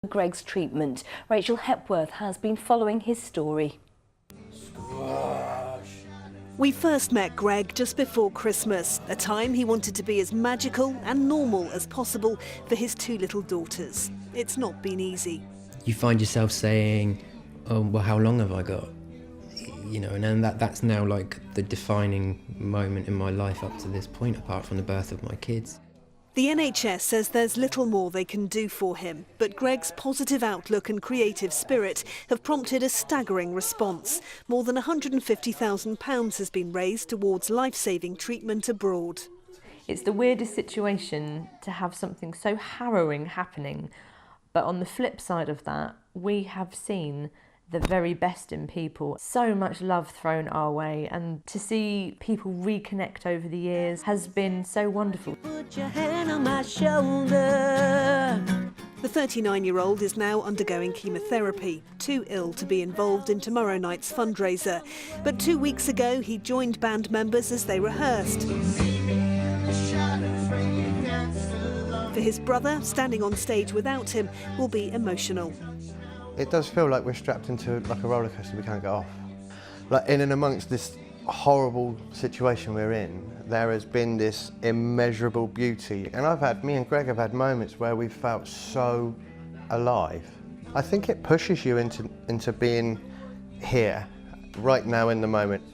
Greg's treatment. Rachel Hepworth has been following his story. We first met Greg just before Christmas, a time he wanted to be as magical and normal as possible for his two little daughters. It's not been easy. You find yourself saying, oh, well, how long have I got? You know, and then that's now like the defining moment in my life up to this point, apart from the birth of my kids. The NHS says there's little more they can do for him, but Greg's positive outlook and creative spirit have prompted a staggering response. More than £150,000 has been raised towards life-saving treatment abroad. It's the weirdest situation to have something so harrowing happening, but on the flip side of that, we have seen the very best in people. So much love thrown our way, and to see people reconnect over the years has been so wonderful. Put your hand on my shoulder. The 39-year-old is now undergoing chemotherapy, too ill to be involved in tomorrow night's fundraiser. But 2 weeks ago, he joined band members as they rehearsed. For his brother, standing on stage without him will be emotional. It does feel like we're strapped into like a roller coaster we can't get off. Like in and amongst this horrible situation we're in, there has been this immeasurable beauty. And me and Greg have had moments where we've felt so alive. I think it pushes you into being here, right now in the moment.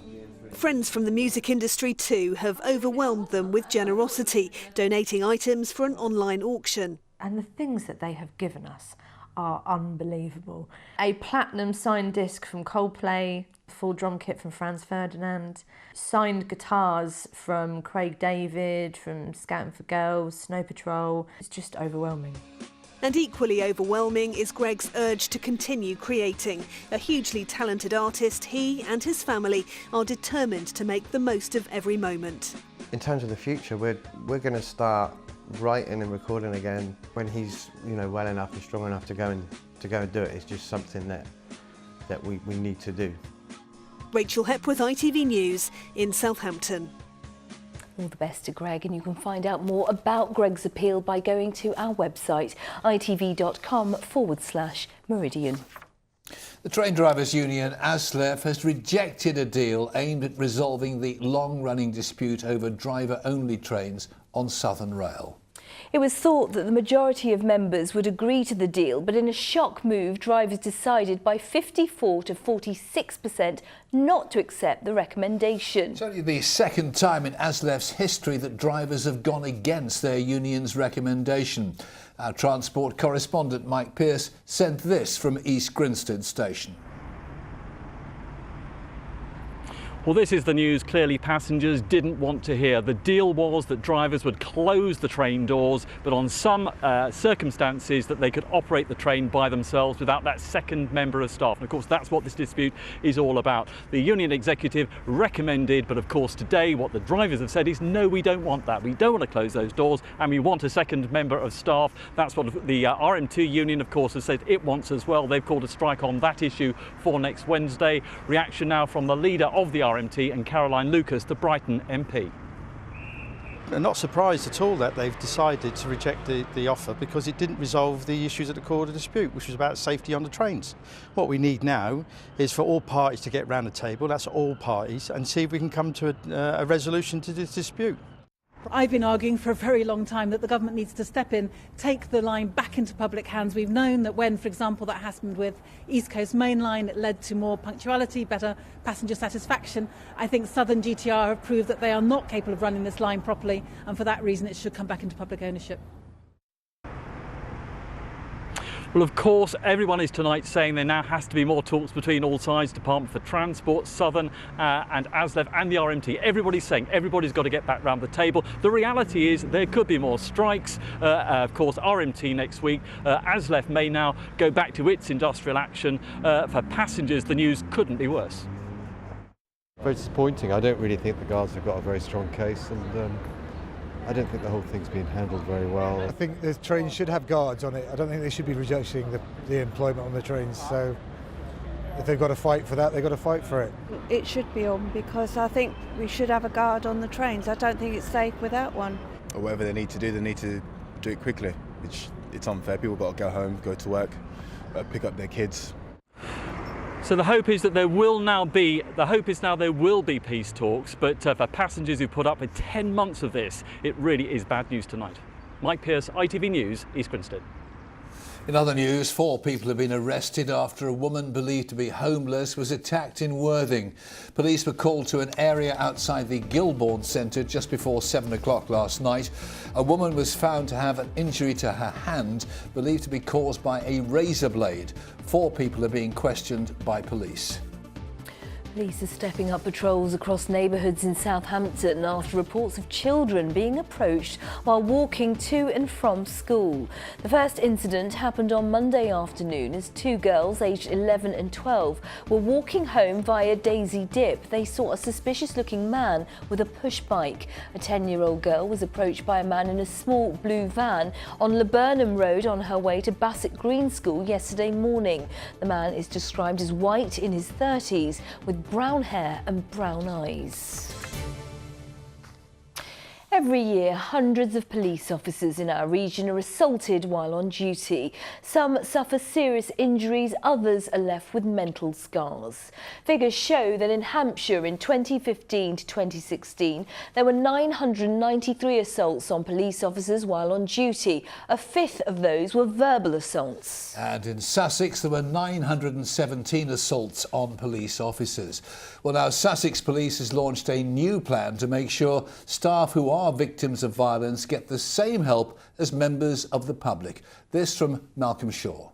Friends from the music industry too have overwhelmed them with generosity, donating items for an online auction. And the things that they have given us are unbelievable. A platinum signed disc from Coldplay, full drum kit from Franz Ferdinand, signed guitars from Craig David, from Scouting for Girls, Snow Patrol. It's just overwhelming. And equally overwhelming is Greg's urge to continue creating. A hugely talented artist, he and his family are determined to make the most of every moment. In terms of the future, we're going to start writing and recording again when he's, you know, well enough and strong enough to go and do it. It's just something that we need to do. Rachel Hepworth, ITV News in Southampton. All the best to Greg, and you can find out more about Greg's appeal by going to our website, itv.com/Meridian. The train drivers' union ASLEF has rejected a deal aimed at resolving the long-running dispute over driver-only trains on Southern Rail. It was thought that the majority of members would agree to the deal, but in a shock move, drivers decided by 54 to 46% not to accept the recommendation. It's only the second time in ASLEF's history that drivers have gone against their union's recommendation. Our transport correspondent Mike Pearce sent this from East Grinstead Station. Well, this is the news clearly passengers didn't want to hear. The deal was that drivers would close the train doors, but on some circumstances that they could operate the train by themselves without that second member of staff. And of course, that's what this dispute is all about. The union executive recommended, but of course today what the drivers have said is no, we don't want that. We don't want to close those doors, and we want a second member of staff. That's what the RMT union, of course, has said it wants as well. They've called a strike on that issue for next Wednesday. Reaction now from the leader of the RMT and Caroline Lucas, the Brighton MP. I'm not surprised at all that they've decided to reject the offer, because it didn't resolve the issues at the core of the dispute, which was about safety on the trains. What we need now is for all parties to get round the table, that's all parties, and see if we can come to a resolution to this dispute. I've been arguing for a very long time that the government needs to step in, take the line back into public hands. We've known that when, for example, that happened with East Coast Main Line, it led to more punctuality, better passenger satisfaction. I think Southern GTR have proved that they are not capable of running this line properly, and for that reason it should come back into public ownership. Well, of course, everyone is tonight saying there now has to be more talks between all sides, Department for Transport, Southern and ASLEF and the RMT. Everybody's saying everybody's got to get back round the table. The reality is there could be more strikes. Of course, RMT next week. ASLEF may now go back to its industrial action. For passengers, the news couldn't be worse. Very disappointing. I don't really think the guards have got a very strong case, and I don't think the whole thing's been handled very well. I think the trains should have guards on it. I don't think they should be rejecting the employment on the trains. So if they've got to fight for that, they've got to fight for it. It should be on, because I think we should have a guard on the trains. I don't think it's safe without one. Or whatever they need to do it quickly. it's unfair. People got to go home, go to work, pick up their kids. So the hope is that there will now be peace talks, but for passengers who put up with 10 months of this, it really is bad news tonight. Mike Pearce, ITV News, East Grinstead. In other news, 4 people have been arrested after a woman believed to be homeless was attacked in Worthing. Police were called to an area outside the Gilbourne Centre just before 7 o'clock last night. A woman was found to have an injury to her hand, believed to be caused by a razor blade. 4 people are being questioned by police. Police are stepping up patrols across neighbourhoods in Southampton after reports of children being approached while walking to and from school. The first incident happened on Monday afternoon as 2 girls aged 11 and 12 were walking home via Daisy Dip. They saw a suspicious-looking man with a push bike. A 10-year-old girl was approached by a man in a small blue van on Laburnham Road on her way to Bassett Green School yesterday morning. The man is described as white, in his 30s, with brown hair and brown eyes. Every year, hundreds of police officers in our region are assaulted while on duty. Some suffer serious injuries, others are left with mental scars. Figures show that in Hampshire in 2015 to 2016, there were 993 assaults on police officers while on duty. A fifth of those were verbal assaults. And in Sussex, there were 917 assaults on police officers. Well, now Sussex Police has launched a new plan to make sure staff who are victims of violence get the same help as members of the public. This from Malcolm Shaw.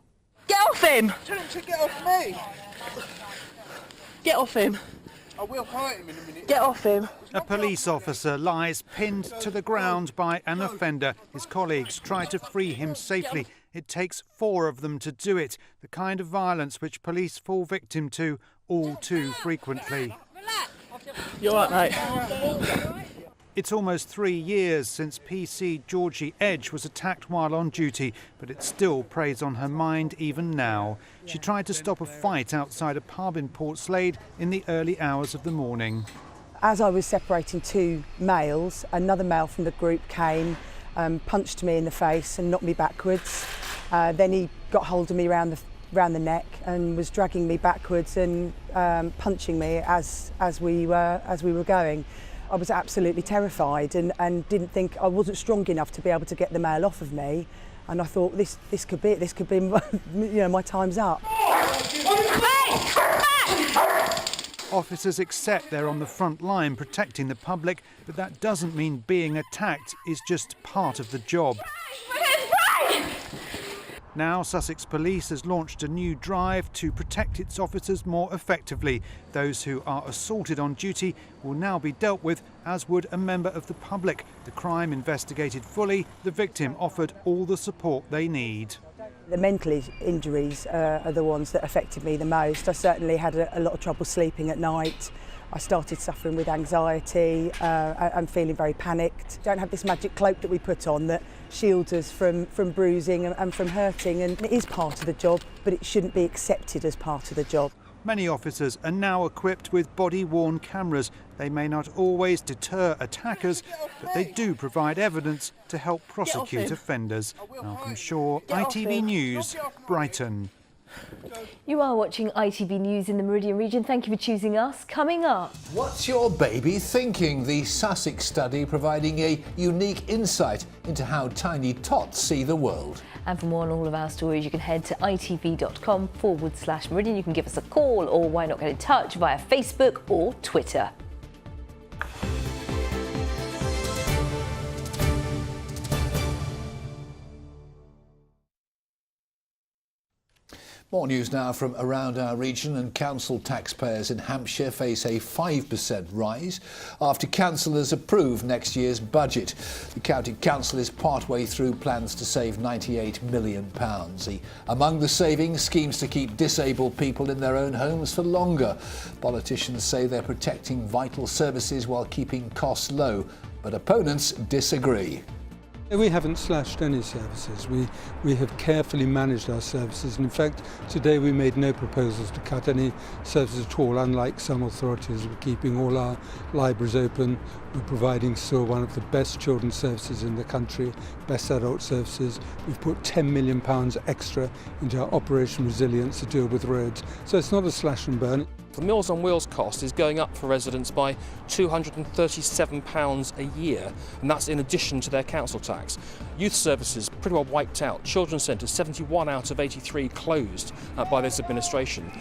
Get off him! Tell him to get off me! Get off him! I will hurt him in a minute. Get off him! A police officer lies pinned to the ground by an offender. His colleagues try to free him safely. It takes 4 of them to do it, the kind of violence which police fall victim to all too frequently. You're right, mate. It's almost 3 years since PC Georgie Edge was attacked while on duty, but it still preys on her mind even now. She tried to stop a fight outside a pub in Port Slade in the early hours of the morning. As I was separating 2 males, another male from the group came, punched me in the face and knocked me backwards. Then he got hold of me round the neck and was dragging me backwards and punching me as we were going. I was absolutely terrified and didn't think I wasn't strong enough to be able to get the male off of me. And I thought this could be my time's up. Officers accept they're on the front line protecting the public, but that doesn't mean being attacked is just part of the job. Now Sussex Police has launched a new drive to protect its officers more effectively. Those who are assaulted on duty will now be dealt with as would a member of the public. The crime investigated fully, the victim offered all the support they need. The mental injuries are the ones that affected me the most. I certainly had a lot of trouble sleeping at night. I started suffering with anxiety and feeling very panicked. Don't have this magic cloak that we put on that shields us from bruising and from hurting, and it is part of the job, but it shouldn't be accepted as part of the job. Many officers are now equipped with body-worn cameras. They may not always deter attackers, but they do provide evidence to help prosecute offenders. Malcolm Shaw, ITV News, Brighton. You are watching ITV News in the Meridian region. Thank you for choosing us. Coming up. What's your baby thinking? The Sussex study providing a unique insight into how tiny tots see the world. And for more on all of our stories, you can head to itv.com/Meridian. You can give us a call, or why not get in touch via Facebook or Twitter. More news now from around our region, and council taxpayers in Hampshire face a 5% rise after councillors approve next year's budget. The county council is partway through plans to save £98 million. Among the savings, schemes to keep disabled people in their own homes for longer. Politicians say they're protecting vital services while keeping costs low, but opponents disagree. We haven't slashed any services. We have carefully managed our services, and in fact today we made no proposals to cut any services at all, unlike some authorities. We're keeping all our libraries open. We're providing still one of the best children's services in the country, best adult services. We've put £10 million extra into our Operation Resilience to deal with roads. So it's not a slash and burn. The Meals on Wheels cost is going up for residents by £237 a year, and that's in addition to their council tax. Youth services pretty well wiped out. Children's centres, 71 out of 83 closed by this administration.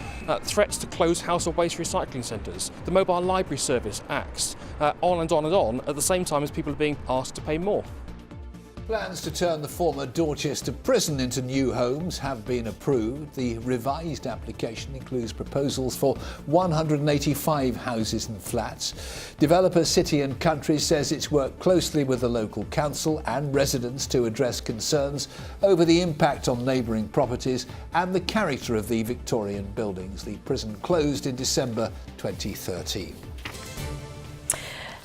Threats to close household waste recycling centres. The mobile library service axed. On and on and on, at the same time as people are being asked to pay more. Plans to turn the former Dorchester prison into new homes have been approved. The revised application includes proposals for 185 houses and flats. Developer City and Country says it's worked closely with the local council and residents to address concerns over the impact on neighbouring properties and the character of the Victorian buildings. The prison closed in December 2013.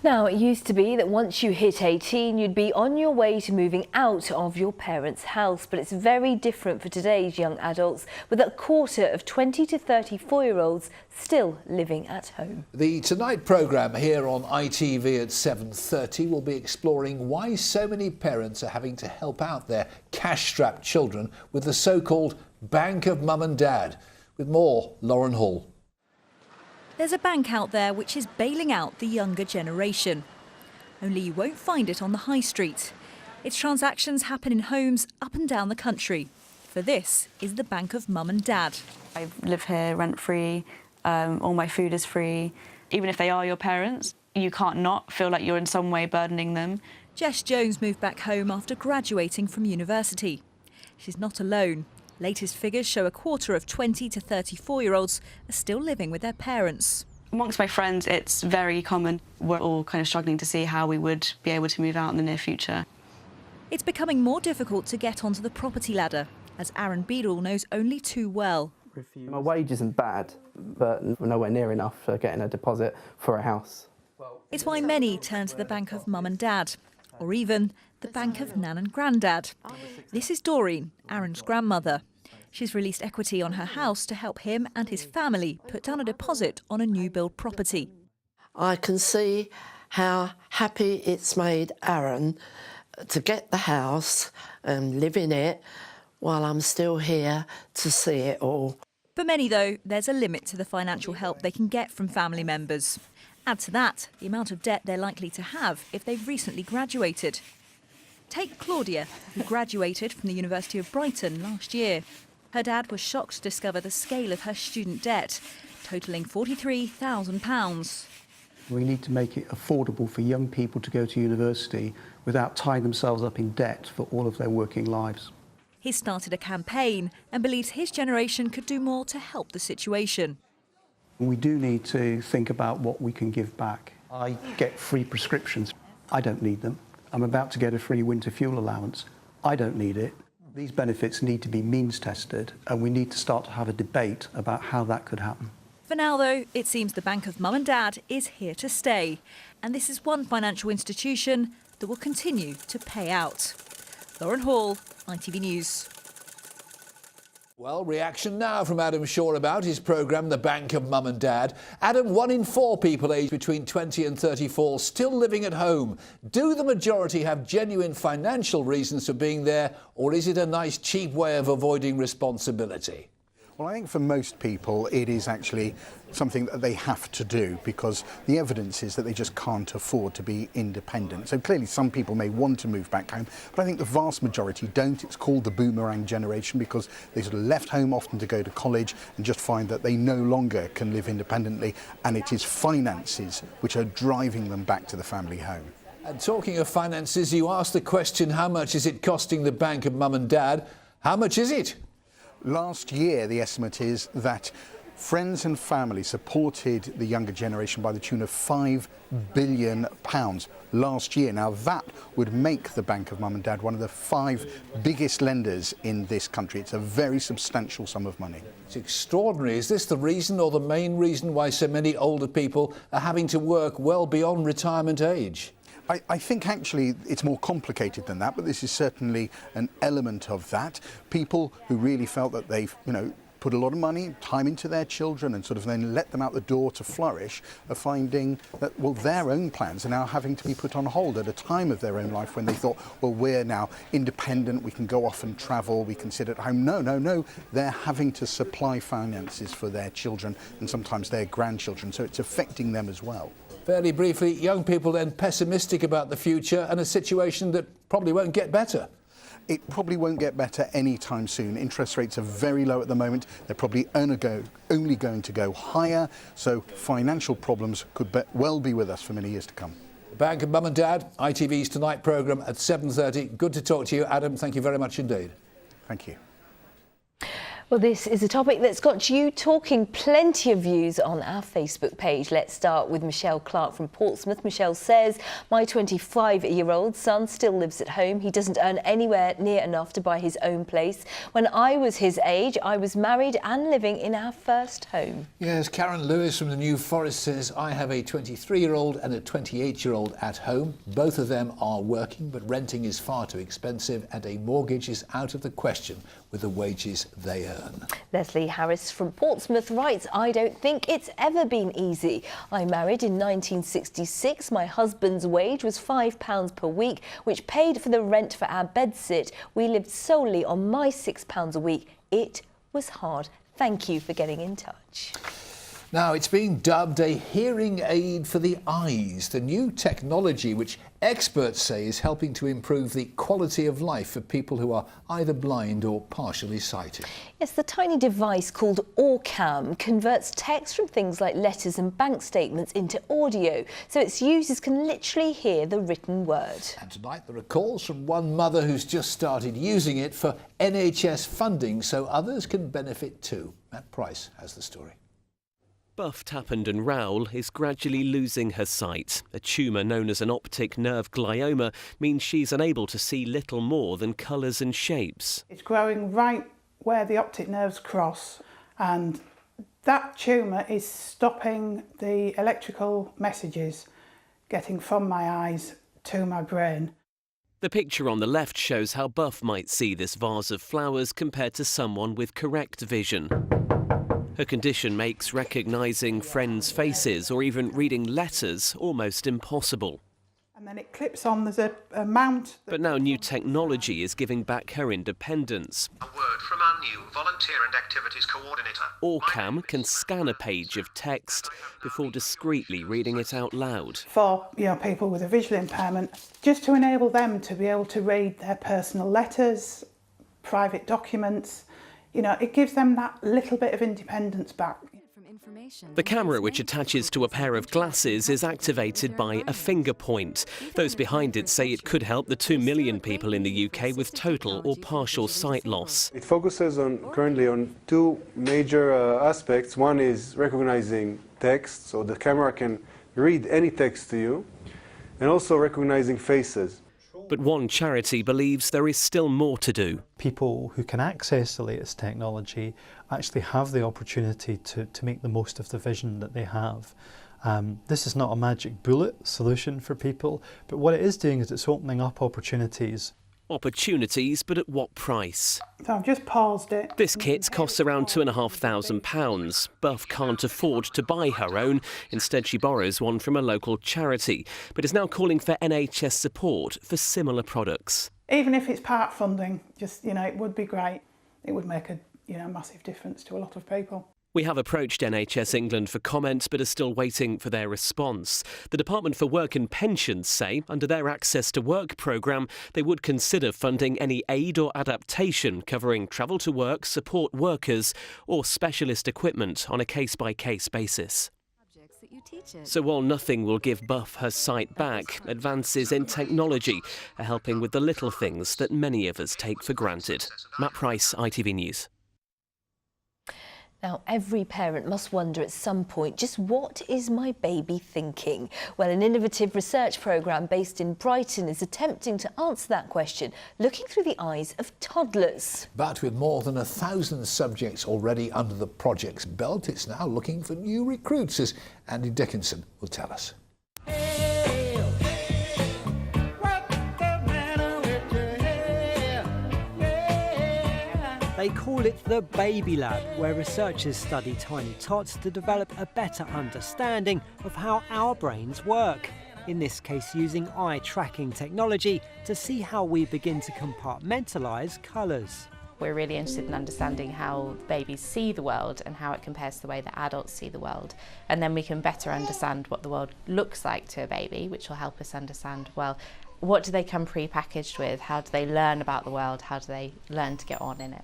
Now, it used to be that once you hit 18, you'd be on your way to moving out of your parents' house. But it's very different for today's young adults, with a quarter of 20 to 34-year-olds still living at home. The Tonight programme here on ITV at 7:30 will be exploring why so many parents are having to help out their cash-strapped children with the so-called Bank of Mum and Dad. With more, Lauren Hall. There's a bank out there which is bailing out the younger generation. Only you won't find it on the high street. Its transactions happen in homes up and down the country. For this is the Bank of Mum and Dad. I live here rent-free, all my food is free. Even if they are your parents, you can't not feel like you're in some way burdening them. Jess Jones moved back home after graduating from university. She's not alone. Latest figures show a quarter of 20 to 34-year-olds are still living with their parents. Amongst my friends, it's very common. We're all kind of struggling to see how we would be able to move out in the near future. It's becoming more difficult to get onto the property ladder, as Aaron Beadle knows only too well. My wage isn't bad, but nowhere near enough for getting a deposit for a house. It's why many turn to the Bank of Mum and Dad, or even the Bank of Nan and Grandad. This is Doreen, Aaron's grandmother. She's released equity on her house to help him and his family put down a deposit on a new build property. I can see how happy it's made Aaron to get the house and live in it while I'm still here to see it all. For many, though, there's a limit to the financial help they can get from family members. Add to that the amount of debt they're likely to have if they've recently graduated. Take Claudia, who graduated from the University of Brighton last year. Her dad was shocked to discover the scale of her student debt, totalling £43,000. We need to make it affordable for young people to go to university without tying themselves up in debt for all of their working lives. He's started a campaign and believes his generation could do more to help the situation. We do need to think about what we can give back. I get free prescriptions. I don't need them. I'm about to get a free winter fuel allowance. I don't need it. These benefits need to be means tested, and we need to start to have a debate about how that could happen. For now, though, it seems the Bank of Mum and Dad is here to stay. And this is one financial institution that will continue to pay out. Lauren Hall, ITV News. Well, reaction now from Adam Shaw about his programme, The Bank of Mum and Dad. Adam, 1 in 4 people aged between 20 and 34 still living at home. Do the majority have genuine financial reasons for being there, or is it a nice, cheap way of avoiding responsibility? Well, I think for most people it is actually something that they have to do because the evidence is that they just can't afford to be independent. So clearly some people may want to move back home, but I think the vast majority don't. It's called the boomerang generation because they sort of left home often to go to college and just find that they no longer can live independently, and it is finances which are driving them back to the family home. And talking of finances, you asked the question, how much is it costing the Bank of Mum and Dad? How much is it? Last year, the estimate is that friends and family supported the younger generation by the tune of £5 billion last year. Now, that would make the Bank of Mum and Dad one of the 5 biggest lenders in this country. It's a very substantial sum of money. It's extraordinary. Is this the reason or the main reason why so many older people are having to work well beyond retirement age? I think actually it's more complicated than that, but this is certainly an element of that. People who really felt that they've, put a lot of money, time into their children and sort of then let them out the door to flourish are finding that, well, their own plans are now having to be put on hold at a time of their own life when they thought, well, we're now independent, we can go off and travel, we can sit at home. No. They're having to supply finances for their children and sometimes their grandchildren, so it's affecting them as well. Fairly briefly, young people then pessimistic about the future and a situation that probably won't get better. It probably won't get better anytime soon. Interest rates are very low at the moment. They're probably only going to go higher, so financial problems could well be with us for many years to come. Back at Mum and Dad, ITV's Tonight programme at 7:30. Good to talk to you, Adam. Thank you very much indeed. Thank you. Well, this is a topic that's got you talking. Plenty of views on our Facebook page. Let's start with Michelle Clark from Portsmouth. Michelle says, my 25-year-old son still lives at home. He doesn't earn anywhere near enough to buy his own place. When I was his age, I was married and living in our first home. Yes, Karen Lewis from the New Forest says, I have a 23-year-old and a 28-year-old at home. Both of them are working, but renting is far too expensive and a mortgage is out of the question with the wages they earn. Leslie Harris from Portsmouth writes, I don't think it's ever been easy. I married in 1966. My husband's wage was £5 per week, which paid for the rent for our bedsit. We lived solely on my £6 a week. It was hard. Thank you for getting in touch. Now, it's been dubbed a hearing aid for the eyes, the new technology which experts say is helping to improve the quality of life for people who are either blind or partially sighted. Yes, the tiny device called Orcam converts text from things like letters and bank statements into audio, so its users can literally hear the written word. And tonight there are calls from one mother who's just started using it for NHS funding so others can benefit too. Matt Price has the story. Buff Tappenden Rowell is gradually losing her sight. A tumour known as an optic nerve glioma means she's unable to see little more than colours and shapes. It's growing right where the optic nerves cross, and that tumour is stopping the electrical messages getting from my eyes to my brain. The picture on the left shows how Buff might see this vase of flowers compared to someone with correct vision. Her condition makes recognising friends' faces or even reading letters almost impossible. And then it clips on, there's a mount. But now new technology is giving back her independence. A word from our new Volunteer and Activities Coordinator. Orcam can scan a page of text before discreetly reading it out loud. For people with a visual impairment, just to enable them to be able to read their personal letters, private documents. It gives them that little bit of independence back. The camera, which attaches to a pair of glasses, is activated by a finger point. Those behind it say it could help the 2 million people in the UK with total or partial sight loss. It focuses currently on two major aspects. One is recognizing text, so the camera can read any text to you, and also recognizing faces. But one charity believes there is still more to do. People who can access the latest technology actually have the opportunity to make the most of the vision that they have. This is not a magic bullet solution for people, but what it is doing is it's opening up opportunities. Opportunities, but at what price? So I've just paused it. This kit costs around £2,500. Buff can't afford to buy her own. Instead, she borrows one from a local charity, but is now calling for NHS support for similar products. Even if it's part funding, it would be great. It would make a massive difference to a lot of people. We have approached NHS England for comment, but are still waiting for their response. The Department for Work and Pensions say, under their Access to Work programme, they would consider funding any aid or adaptation covering travel to work, support workers or specialist equipment on a case-by-case basis. So while nothing will give Buff her sight back, advances in technology are helping with the little things that many of us take for granted. Matt Price, ITV News. Now, every parent must wonder at some point, just what is my baby thinking? Well, an innovative research programme based in Brighton is attempting to answer that question, looking through the eyes of toddlers. But with more than 1,000 subjects already under the project's belt, it's now looking for new recruits, as Andy Dickinson will tell us. They call it the Baby Lab, where researchers study tiny tots to develop a better understanding of how our brains work. In this case, using eye tracking technology to see how we begin to compartmentalise colours. We're really interested in understanding how babies see the world and how it compares to the way that adults see the world. And then we can better understand what the world looks like to a baby, which will help us understand, well, what do they come pre-packaged with? How do they learn about the world? How do they learn to get on in it?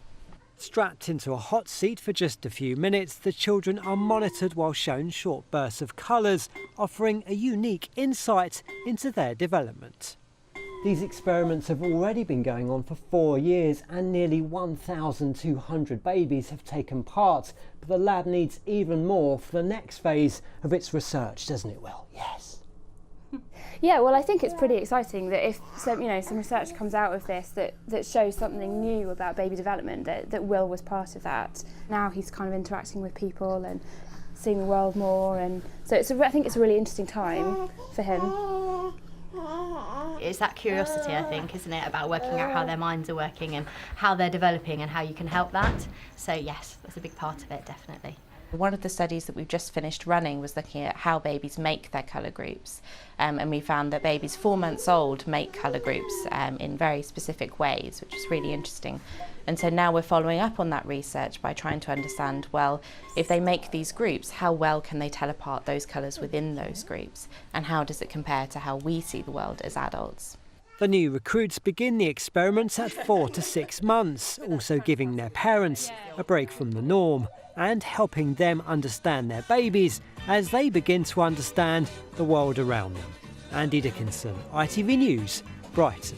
Strapped into a hot seat for just a few minutes, the children are monitored while shown short bursts of colours, offering a unique insight into their development. These experiments have already been going on for 4 years and nearly 1,200 babies have taken part. But the lab needs even more for the next phase of its research, doesn't it, Will? Yes. Yeah, well, I think it's pretty exciting that if some research comes out of this that shows something new about baby development, that Will was part of that. Now he's kind of interacting with people and seeing the world more, and so I think it's a really interesting time for him. It's that curiosity, I think, isn't it, about working out how their minds are working and how they're developing and how you can help that. So yes, that's a big part of it, definitely. One of the studies that we've just finished running was looking at how babies make their colour groups, and we found that babies 4 months old make colour groups in very specific ways, which is really interesting. And so now we're following up on that research by trying to understand, well, if they make these groups, how well can they tell apart those colours within those groups, and how does it compare to how we see the world as adults? The new recruits begin the experiments at 4 to 6 months, also giving their parents a break from the norm and helping them understand their babies as they begin to understand the world around them. Andy Dickinson, ITV News, Brighton.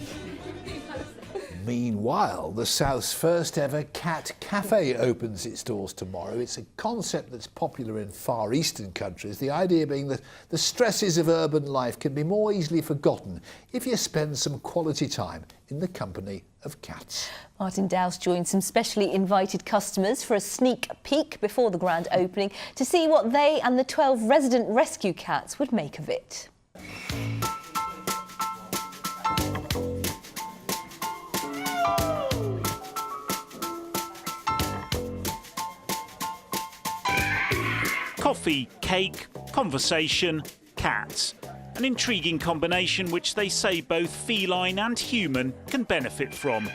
Meanwhile, the South's first ever cat cafe opens its doors tomorrow. It's a concept that's popular in Far Eastern countries, the idea being that the stresses of urban life can be more easily forgotten if you spend some quality time in the company of cats. Martin Dowse joined some specially invited customers for a sneak peek before the grand opening to see what they and the 12 resident rescue cats would make of it. Coffee, cake, conversation, cats. An intriguing combination which they say both feline and human can benefit from.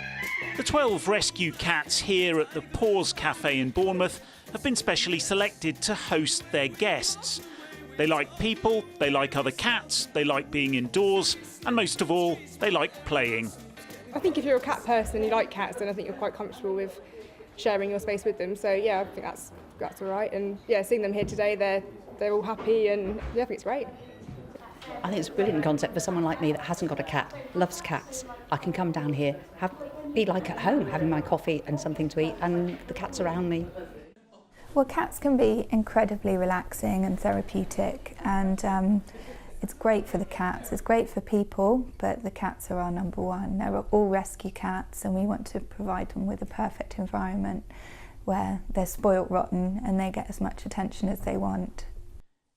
The 12 rescue cats here at the Paws Cafe in Bournemouth have been specially selected to host their guests. They like people, they like other cats, they like being indoors, and most of all, they like playing. I think if you're a cat person, you like cats, then I think you're quite comfortable with sharing your space with them. So yeah, I think that's all right. And yeah, seeing them here today, they're all happy, and yeah, I think it's great. I think it's a brilliant concept for someone like me that hasn't got a cat, loves cats. I can come down here, be like at home, having my coffee and something to eat, and the cat's around me. Well, cats can be incredibly relaxing and therapeutic, and it's great for the cats, it's great for people, but the cats are our number one. They're all rescue cats, and we want to provide them with a perfect environment where they're spoilt rotten and they get as much attention as they want.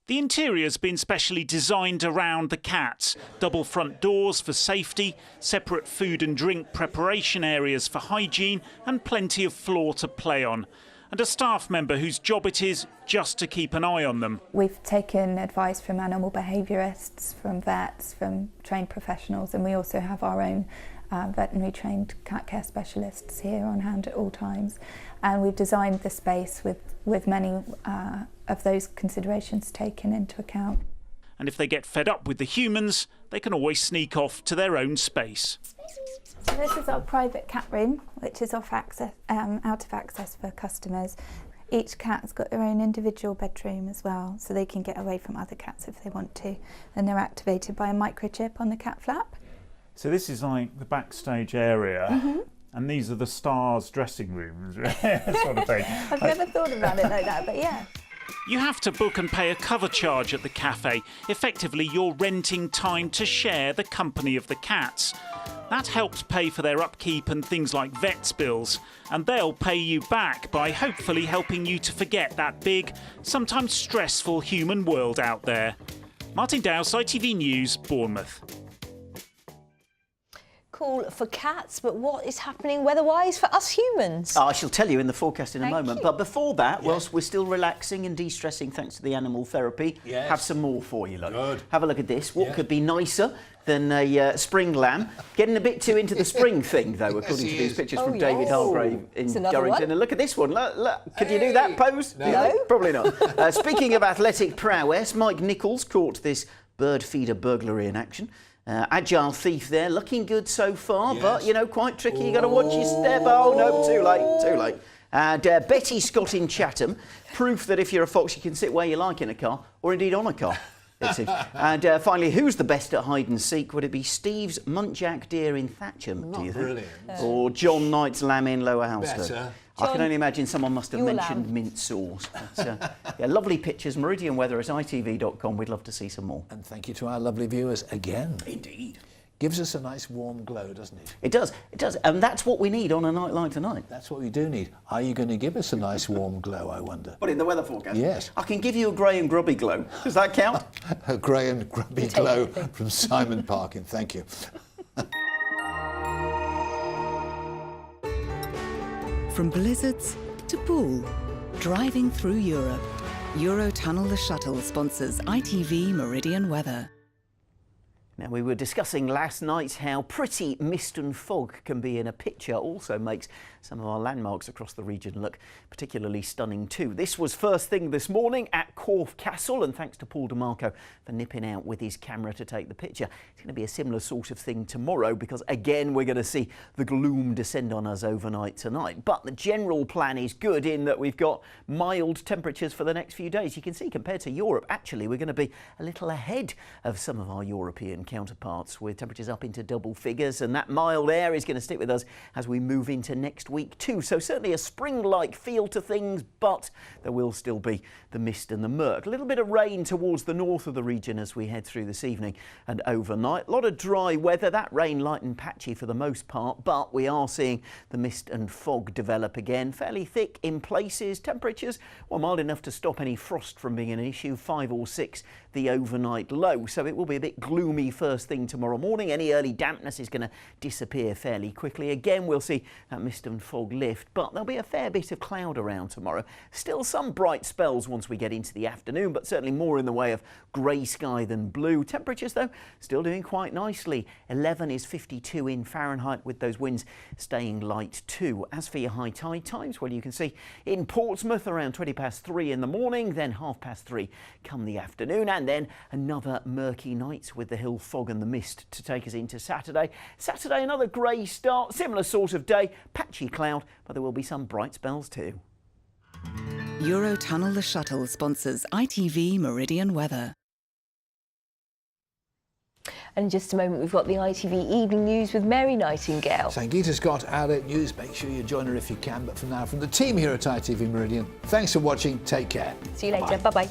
The interior's been specially designed around the cats. Double front doors for safety, separate food and drink preparation areas for hygiene, and plenty of floor to play on. And a staff member whose job it is just to keep an eye on them. We've taken advice from animal behaviourists, from vets, from trained professionals, and we also have our own veterinary trained cat care specialists here on hand at all times. And we've designed the space with many of those considerations taken into account. And if they get fed up with the humans, they can always sneak off to their own space. So this is our private cat room, which is out of access for customers. Each cat's got their own individual bedroom as well, so they can get away from other cats if they want to. And they're activated by a microchip on the cat flap. So this is like the backstage area. Mm-hmm. And these are the stars' dressing rooms, sort of thing. I've never thought about it like that, but yeah. You have to book and pay a cover charge at the cafe. Effectively, you're renting time to share the company of the cats. That helps pay for their upkeep and things like vets bills. And they'll pay you back by hopefully helping you to forget that big, sometimes stressful human world out there. Martin Dowse, ITV News, Bournemouth. cool for cats, but what is happening weather-wise for us humans? I shall tell you in the forecast in a moment. But before that, whilst we're still relaxing and de-stressing thanks to the animal therapy, have some more for you, look. Good. Have a look at this. What could be nicer than a spring lamb? Getting a bit too into the spring thing, though, according to these pictures from David Hargrave in Durrington. And look at this one. Look. Could you do that pose? No. Probably not. Speaking of athletic prowess, Mike Nichols caught this bird feeder burglary in action. Agile thief there, looking good so far, but, you know, quite tricky. You got to watch your step. Oh, no, too late. And Betty Scott in Chatham, proof that if you're a fox, you can sit where you like in a car, or indeed on a car. And finally, who's the best at hide and seek? Would it be Steve's Muntjac deer in Thatcham, do you think? Brilliant. Or John Knight's lamb in Lower Houseford? Better. I can only imagine someone must have mentioned mint sauce. But, yeah, lovely pictures. Meridian weather at itv.com. We'd love to see some more. And thank you to our lovely viewers again. Indeed. Gives us a nice warm glow, doesn't it? It does. And that's what we need on a night like tonight. That's what we do need. Are you going to give us a nice warm glow, I wonder? What, in the weather forecast? Yes. I can give you a grey and grubby glow. Does that count? A grey and grubby glow from Simon Parkin. Thank you. From blizzards to pool, driving through Europe. Eurotunnel the Shuttle sponsors ITV Meridian weather. Now, we were discussing last night how pretty mist and fog can be in a picture. Also makes some of our landmarks across the region look particularly stunning too. This was first thing this morning at Corfe Castle, and thanks to Paul DeMarco for nipping out with his camera to take the picture. It's going to be a similar sort of thing tomorrow because, again, we're going to see the gloom descend on us overnight tonight. But the general plan is good in that we've got mild temperatures for the next few days. You can see compared to Europe, actually, we're going to be a little ahead of some of our European counterparts with temperatures up into double figures, and that mild air is going to stick with us as we move into next week too. So certainly a spring-like feel to things, but there will still be the mist and the murk. A little bit of rain towards the north of the region as we head through this evening and overnight. A lot of dry weather, that rain light and patchy for the most part, but we are seeing the mist and fog develop again. Fairly thick in places. Temperatures, well, mild enough to stop any frost from being an issue. 5 or 6 the overnight low, so it will be a bit gloomy first thing tomorrow morning. Any early dampness is going to disappear fairly quickly. Again, we'll see that mist and fog lift, but there'll be a fair bit of cloud around tomorrow. Still some bright spells once we get into the afternoon, but certainly more in the way of grey sky than blue. Temperatures, though, still doing quite nicely. 11 is 52 in Fahrenheit, with those winds staying light too. As for your high tide times, well, you can see in Portsmouth around 3:20 in the morning, then 3:30 come the afternoon, and then another murky night with the hill fog and the mist to take us into Saturday. Saturday, another grey start, similar sort of day, patchy cloud, but there will be some bright spells too. Eurotunnel the Shuttle sponsors ITV Meridian weather. And in just a moment, we've got the ITV Evening News with Mary Nightingale. Sangeeta Scott, Outlet News. Make sure you join her if you can. But for now, from the team here at ITV Meridian, thanks for watching. Take care. See you later. Bye-bye.